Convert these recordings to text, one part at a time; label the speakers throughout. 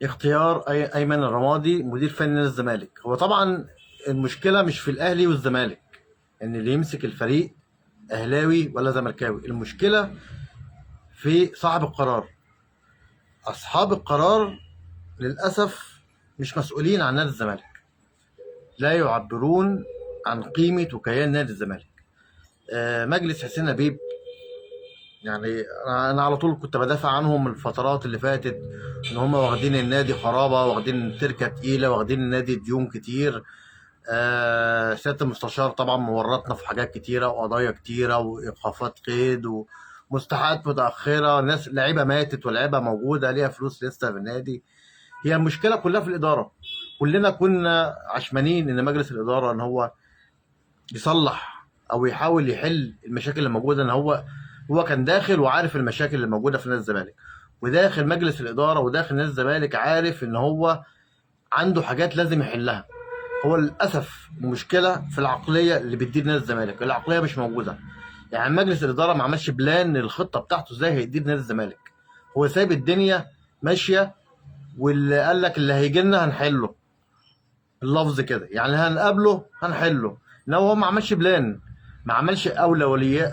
Speaker 1: اختيار ايمن الرمادي مدير فني نادي الزمالك. هو طبعا المشكله مش في الاهلي والزمالك، ان اللي يمسك الفريق اهلاوي ولا زملكاوي. المشكله في صاحب القرار. اصحاب القرار للاسف مش مسؤولين عن نادي الزمالك، لا يعبرون عن قيمه وكيان نادي الزمالك. مجلس حسين لبيب، يعني انا على طول كنت بدافع عنهم الفترات اللي فاتت، ان هم واخدين النادي خرابه، واخدين تركه تقيله، واخدين النادي ديون كتير. سياده المستشار طبعا مورطنا في حاجات كتيره وقضايا كتيره وايقافات قيد ومستحقات متاخره، ناس لعيبه ماتت ولاعيبه موجوده ليها فلوس لسه في النادي. هي المشكله كلها في الاداره. كلنا كنا عشمانين ان مجلس الاداره ان هو يصلح او يحاول يحل المشاكل اللي موجوده. ان هو كان داخل وعارف المشاكل اللي موجوده في نادي الزمالك، وداخل مجلس الاداره وداخل نادي الزمالك عارف ان هو عنده حاجات لازم يحلها. هو للاسف المشكله في العقليه اللي بتدير نادي الزمالك، العقليه مش موجوده. يعني مجلس الاداره ما عملش بلان الخطه بتاعته ازاي هيدير نادي الزمالك. هو سايب الدنيا ماشيه، واللي قال لك اللي هيجي لنا هنحله، اللفظ كده يعني هنقابله هنحله. لو هو ما عملش بلان، ما عملش اولويه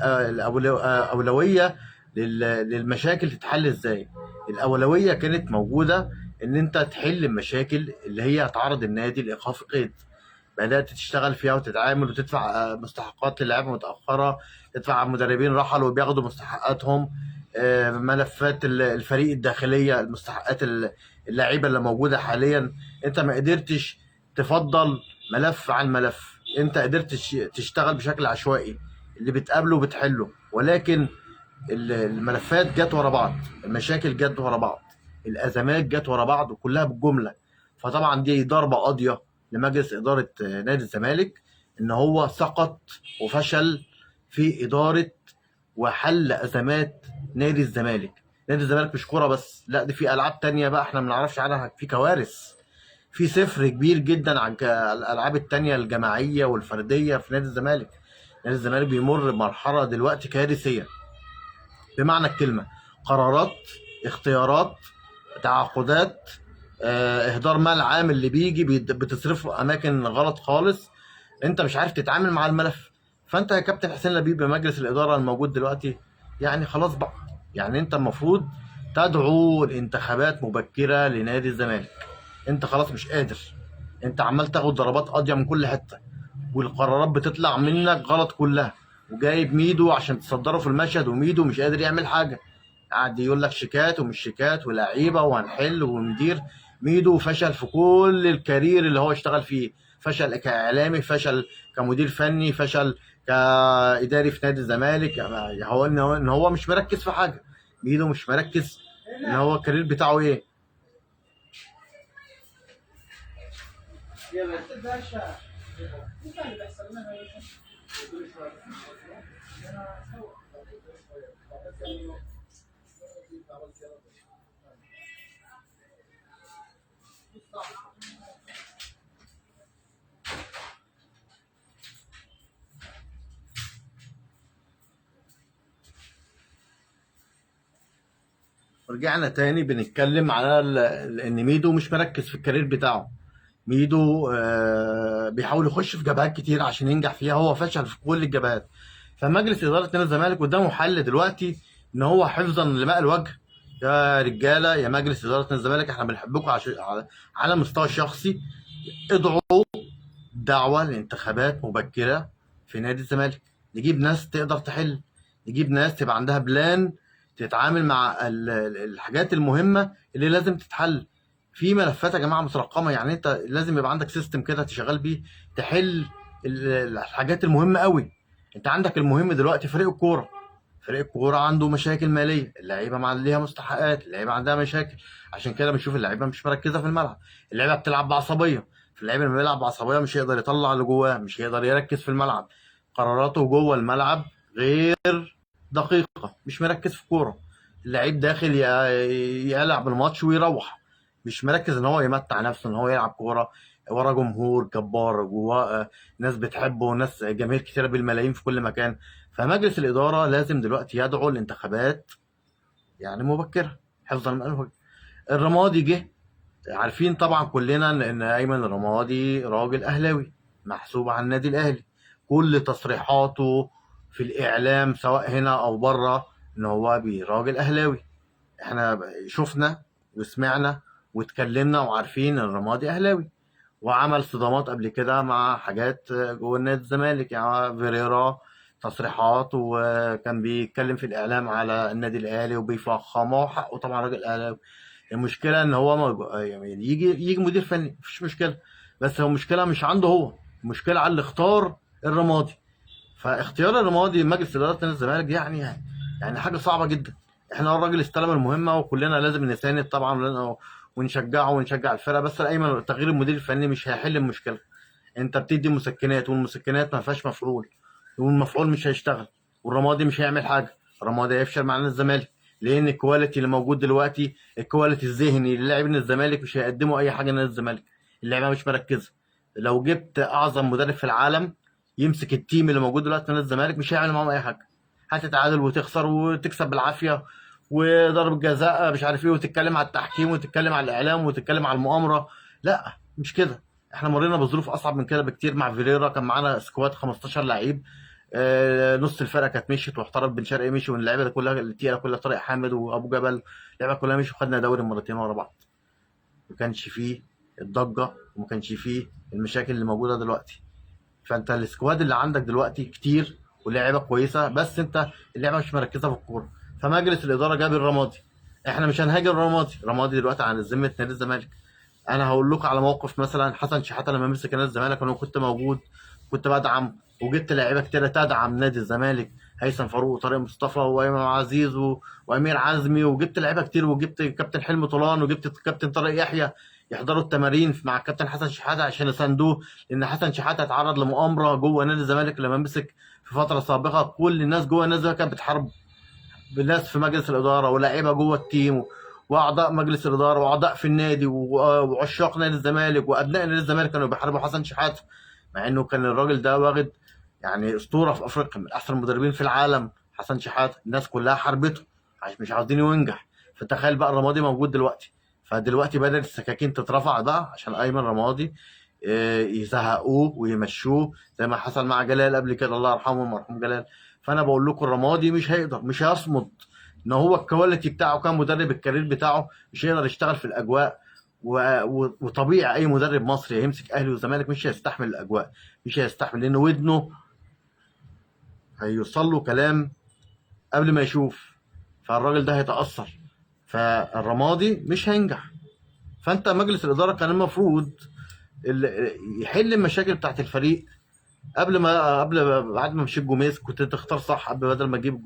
Speaker 1: للمشاكل تتحل ازاي. الاولويه كانت موجوده ان انت تحل المشاكل اللي هي هتعرض النادي لايقاف قيد. بدات تشتغل فيها وتتعامل وتدفع مستحقات للاعيبه متاخره، تدفع مدربين رحلوا وبياخدوا مستحقاتهم، ملفات الفريق الداخليه، المستحقات اللعيبه اللي موجوده حاليا. انت ما قدرتش تفضل ملف عن ملف، انت قدرت تشتغل بشكل عشوائي، اللي بتقابله بتحله، ولكن الملفات جت ورا بعض، المشاكل جت ورا بعض، الازمات جت ورا بعض وكلها بالجمله. فطبعا دي ضربه قاضيه لمجلس اداره نادي الزمالك، ان هو سقط وفشل في اداره وحل ازمات نادي الزمالك. نادي الزمالك مش كوره بس، لا دي في العاب تانية بقى احنا ما نعرفش عنها، في كوارث، في صفر كبير جدا عن الالعاب التانية الجماعيه والفرديه في نادي الزمالك. نادي الزمالك بيمر بمرحله دلوقتي كارثيه بمعنى الكلمه. قرارات، اختيارات، تعاقدات، اهدار مال عام اللي بيجي بتصرفه في اماكن غلط خالص. انت مش عارف تتعامل مع الملف. فانت يا كابتن حسين لبيب بمجلس الاداره الموجود دلوقتي، يعني خلاص بقى، يعني انت المفروض تدعو لانتخابات مبكره لنادي الزمالك. انت خلاص مش قادر، انت عمال تاخد ضربات قاضيه من كل حته، والقرارات بتطلع منك غلط كلها، وجايب ميدو عشان تصدره في المشهد، وميدو مش قادر يعمل حاجه، قاعد يقول لك شيكات ومش شيكات ولاعيبه وهنحل ومدير. ميدو فشل في كل الكارير اللي هو اشتغل فيه، فشل كاعلامي، فشل كمدير فني، فشل كاداري في نادي الزمالك. هو ان هو مش مركز في حاجه. ميدو مش مركز ان هو الكارير بتاعه ايه. رجعنا تاني بنتكلم على ان ميدو مش مركز في الكارير بتاعه. ميدو بيحاول يخش في جبهات كتير عشان ينجح فيها، هو فشل في كل الجبهات. فمجلس اداره نادي الزمالك قدامه حل دلوقتي، ان هو حفظا لماء الوجه، يا رجاله يا مجلس اداره نادي الزمالك احنا بنحبكم على مستوى الشخصي، ادعوا دعوه لانتخابات مبكره في نادي الزمالك، نجيب ناس تقدر تحل، نجيب ناس تبقى عندها بلان تتعامل مع الحاجات المهمه اللي لازم تتحل. في ملفات يا جماعه مترقمه، يعني انت لازم يبقى عندك سيستم كده تشغل بيه تحل الحاجات المهمه قوي. انت عندك المهم دلوقتي فريق الكوره، فريق الكوره عنده مشاكل ماليه، اللعيبه مع ليها مستحقات، اللعيبه عندها مشاكل. عشان كده بنشوف اللعيبه مش مركزه في الملعب، اللعيبه بتلعب بعصبيه. فاللعيب لما بيلعب بعصبيه مش هيقدر يطلع اللي جواه، مش هيقدر يركز في الملعب، قراراته جوه الملعب غير دقيقه، مش مركز في كوره. اللعيب داخل يلعب الماتش ويروح، مش مركز ان هو يمتع نفسه، ان هو يلعب كوره ورا جمهور جبار جواه، ناس بتحبه وناس جماهير كتيره بالملايين في كل مكان. فمجلس الاداره لازم دلوقتي يدعو لانتخابات يعني مبكره، حفظا من الرمادي جه عارفين طبعا كلنا ان ايمن الرمادي راجل اهلاوي محسوب على النادي الاهلي. كل تصريحاته في الاعلام سواء هنا او بره ان هو راجل اهلاوي. احنا شفنا وسمعنا واتكلمنا وعارفين ان الرمادي اهلاوي، وعمل صدامات قبل كده مع حاجات جوه نادي الزمالك، يعني فيريرا تصريحات، وكان بيتكلم في الاعلام على النادي الاهلي وبيفخمه، وحقه طبعا راجل اهلاوي. المشكله ان هو يعني يجي مدير فني مفيش مشكله، بس هو المشكله مش عنده هو، المشكله على اللي اختار الرمادي. فاختيار الرمادي مجلس اداره نادي الزمالك يعني حاجه صعبه جدا. احنا الراجل استلم المهمه وكلنا لازم نساند طبعا ونشجعه ونشجع الفرقه، بس الايمن تغيير المدير الفني مش هيحل المشكله. انت بتدي مسكنات والمسكنات ما فيهاش مفعول، والمفعول مش هيشتغل، والرمادي مش هيعمل حاجه. الرمادي هيفشل مع نادي الزمالك، لان الكواليتي اللي موجود دلوقتي، الكواليتي الذهني للاعبين الزمالك مش هيقدموا اي حاجه لنادي الزمالك. اللعيبه مش مركزه. لو جبت اعظم مدرب في العالم يمسك التيم اللي موجود دلوقتي في نادي الزمالك مش هيعمل معاهم اي حاجه. هتتعادل وتخسر وتكسب بالعافيه، وضرب جزاء مش عارف ايه، وتتكلم على التحكيم وتتكلم على الاعلام وتتكلم على المؤامره. لا مش كده. احنا مرينا بظروف اصعب من كده بكتير. مع فيريرا كان معانا سكواد 15 لعيب، نص الفرقه كانت مشيت، واحترف بن شرقي مشي، واللعيبه كلها التقيله كلها طارق حامد وابو جبل، اللعيبه كلها مشي، وخدنا دوري مرتين ورا بعض. ما كانش فيه الضجه وما كانش فيه المشاكل اللي موجوده دلوقتي. فانت السكواد اللي عندك دلوقتي كتير ولاعيبه كويسه، بس انت اللعبه مش مركزه في الكوره. فمجلس الاداره جاب الرمادي. احنا مش هنهاجم الرمادي دلوقتي على ذمه نادي الزمالك. انا هقول لكم على موقف مثلا حسن شحاته لما مسك نادي الزمالك، انا كنت موجود، كنت بدعم، وجبت لعيبه كتير تدعم نادي الزمالك، هيثم فاروق وطارق مصطفى وايمن عزيز وامير عزمي، وجبت لعيبه كتير، وجبت كابتن حلمي طولان، وجبت كابتن طارق يحيى يحضروا التمارين مع الكابتن حسن شحاته عشان يساندوه، لان حسن شحاته اتعرض لمؤامره جوه نادي الزمالك لما مسك في فتره سابقه. كل الناس جوه النادي الزمالك كانت بتحاربه، بالناس في مجلس الاداره ولاعيبه جوه التيم واعضاء مجلس الاداره واعضاء في النادي وعشاق نادي الزمالك وابناء نادي الزمالك كانوا بيحاربوا حسن شحاته، مع انه كان الراجل ده واخد يعني اسطوره في افريقيا، من احسن المدربين في العالم. حسن شحاته الناس كلها حاربته عشان مش عاوزين ينجح. فتخيل بقى الرمادي موجود دلوقتي. فدلوقتي بدات السكاكين تترفع بقى عشان ايمن رمادي، يزهقوه ويمشوه زي ما حصل مع جلال قبل كده، الله يرحمه المرحوم جلال. فانا بقول لكم الرمادي مش هيقدر، مش هيصمد. ان هو الكواليتي بتاعه كان مدرب، الكارير بتاعه مش هيقدر يشتغل في الاجواء. وطبيعي اي مدرب مصري هيمسك اهلي والزمالك مش هيستحمل الاجواء، مش هيستحمل، لان ودنه هيوصل له كلام قبل ما يشوف، فالراجل ده هيتاثر. فالرمادي مش هينجح. فانت مجلس الاداره كان المفروض يحل المشاكل بتاعت الفريق بعد ما مشيت جوميز. كنت تختار صح قبل، بدل ما تجيب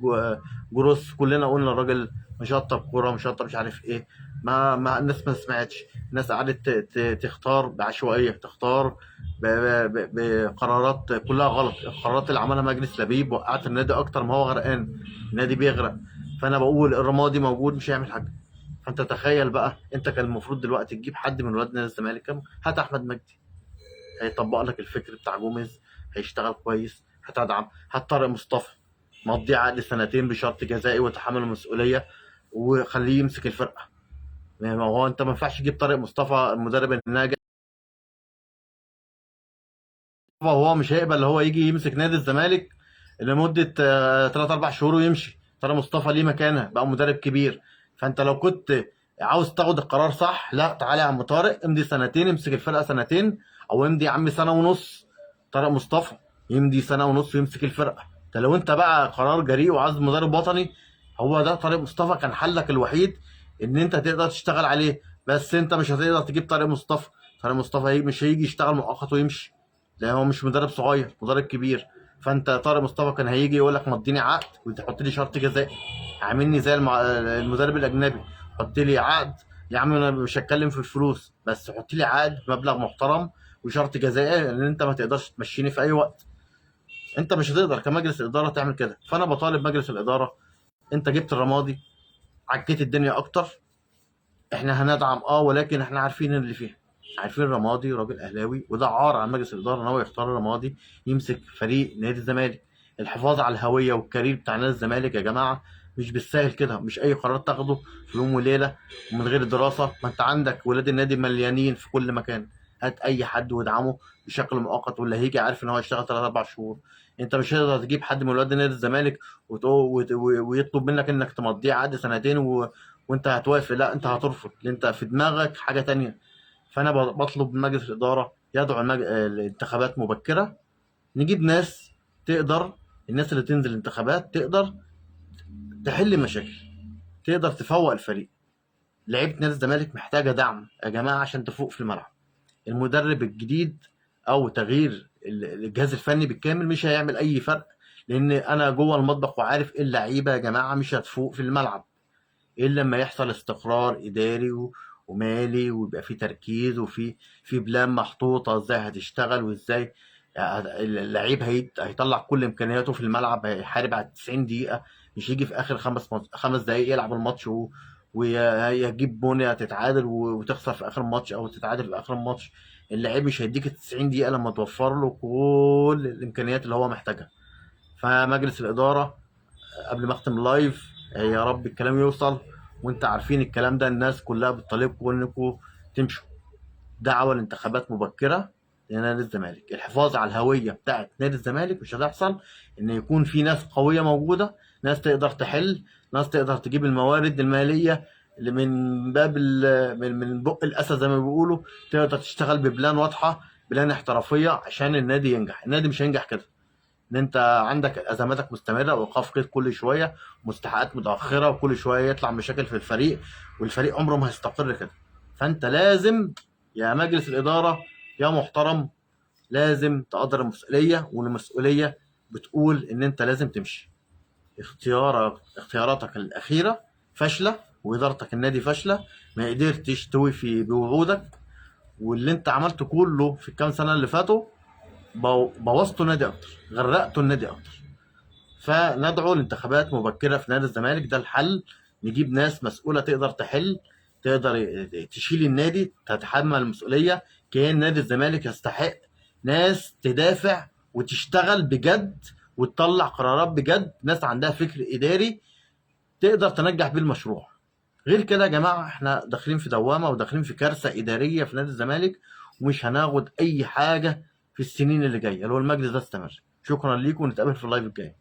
Speaker 1: جروس. كلنا قلنا الراجل مشطب كوره، مشطب مش عارف ايه. ما الناس ما سمعتش، الناس قعدت تختار بعشوائيه، تختار بقرارات كلها غلط. القرارات اللي عملها مجلس لبيب وقعت النادي اكتر ما هو غرقان، النادي بيغرق. فانا بقول الرمادي موجود مش هيعمل حاجه. فانت تخيل بقى، انت كان المفروض دلوقتي تجيب حد من ولاد نادي الزمالك. هات احمد مجدي، هيطبق لك الفكر بتاع جوميز، هيشتغل كويس، هتدعم. هات طارق مصطفى، مضيه عقد سنتين بشرط جزائي وتحمل المسؤوليه، وخليه يمسك الفرقه. يعني ما هو انت ما ينفعش تجيب طارق مصطفى المدرب الناجح وهو مش هيقبل اللي هو يجي يمسك نادي الزمالك لمده 3 4 شهور ويمشي. طارق مصطفى ليه مكانه، بقى مدرب كبير. فانت لو كنت عاوز تاخد القرار صح، لا تعالى يا عم طارق امضي سنتين، امسك الفرقه سنتين، او امضي يا عم سنه ونص. طارق مصطفى يمضي سنه ونص ويمسك الفرقه. ده لو انت بقى قرار جريء وعايز مدرب وطني، هو ده طارق مصطفى كان حلك الوحيد ان انت تقدر تشتغل عليه. بس انت مش هتقدر تجيب طارق مصطفى. طارق مصطفى مش هيجي يشتغل مؤقت ويمشي، لان هو مش مدرب صغير، مدرب كبير. فانت طارق مصطفى كان هيجي يقول لك مديني عقد وتحط لي شرط جزائي، عاملني زي المدرب الاجنبي. حط لي عقد يا عم، انا مش هتكلم في الفلوس، بس حط لي عقد مبلغ محترم وشرط جزائي ان انت ما تقدرش تمشيني في اي وقت. انت مش هتقدر كمجلس اداره تعمل كده. فانا بطالب مجلس الاداره، انت جبت الرمادي، عكيت الدنيا اكتر. احنا هندعم ولكن احنا عارفين اللي فيها، عارفين رمادي راجل اهلاوي، وده عار على مجلس الاداره ان هو يختار رمادي يمسك فريق نادي الزمالك. الحفاظ على الهويه والكارير بتاع نادي الزمالك يا جماعه مش بالسهل كده، مش اي قرار تاخده في يوم وليله ومن غير دراسه. ما انت عندك ولاد النادي مليانين في كل مكان، هات اي حد وادعمه بشكل مؤقت، واللي هيجي عارف ان هو هيشتغل 3 4 شهور. انت مش هتقدر تجيب حد من ولاد نادي الزمالك ويطلب منك انك تمضيه عقد سنتين وانت هتوافق. لا، انت هترفض لان انت في دماغك حاجه تانية. فانا بطلب من مجلس الاداره يدعو الانتخابات مبكره، نجيب ناس تقدر، الناس اللي تنزل الانتخابات تقدر تحل مشاكل، تقدر تفوق الفريق. لعيبه نادي الزمالك محتاجه دعم يا جماعه عشان تفوق في الملعب. المدرب الجديد او تغيير الجهاز الفني بالكامل مش هيعمل اي فرق، لان انا جوه المطبخ وعارف اللعيبه يا جماعه مش هتفوق في الملعب الا لما يحصل استقرار اداري ومالي، ويبقى في تركيز وفي بلان محطوطه ازاي هتشتغل وازاي اللعيب هيطلع كل امكانياته في الملعب، هيحارب على 90 دقيقه، مش يجي في اخر 5 دقايق يلعب الماتش ويجيب بونيا تتعادل وتخسر في اخر الماتش او تتعادل في اخر الماتش. اللعيب مش هيديك 90 دقيقه لما توفر له كل الامكانيات اللي هو محتاجها. فمجلس الاداره قبل ما اختم لايف، يا رب الكلام يوصل، وانت عارفين الكلام ده الناس كلها بتطالبكم انكم تمشوا. دعوه لانتخابات مبكره لنادي الزمالك، الحفاظ على الهويه بتاعت نادي الزمالك. مش هتحصل ان يكون في ناس قويه موجوده، ناس تقدر تحل، ناس تقدر تجيب الموارد الماليه اللي من باب من بق الاسد زي ما بيقولوا، تقدر تشتغل ببلان واضحه، بلان احترافيه عشان النادي ينجح. النادي مش هينجح كده، ان انت عندك ازماتك مستمره وايقاف قيد كل شويه، مستحقات متاخره، وكل شويه يطلع مشاكل في الفريق، والفريق عمره ما هيستقر كده. فانت لازم يا مجلس الاداره يا محترم لازم تقدر المسؤوليه، والمسؤوليه بتقول ان انت لازم تمشي. اختياراتك الاخيره فاشله، وادارتك النادي فاشله، ما قدرتش توفي بوعودك، واللي انت عملته كله في الكام سنه اللي فاتوا بوظتوا النادي اكتر، غرقتوا النادي اكتر. فندعو لانتخابات مبكره في نادي الزمالك، ده الحل. نجيب ناس مسؤوله تقدر تحل، تقدر تشيل النادي، تتحمل المسؤوليه. كيان نادي الزمالك يستحق ناس تدافع وتشتغل بجد وتطلع قرارات بجد، ناس عندها فكر اداري تقدر تنجح بيه المشروع. غير كده يا جماعه احنا داخلين في دوامه وداخلين في كارثه اداريه في نادي الزمالك، ومش هناخد اي حاجه في السنين اللي جايه لو المجلس ده استمر. شكرا ليكم ونتقابل في اللايف الجاي.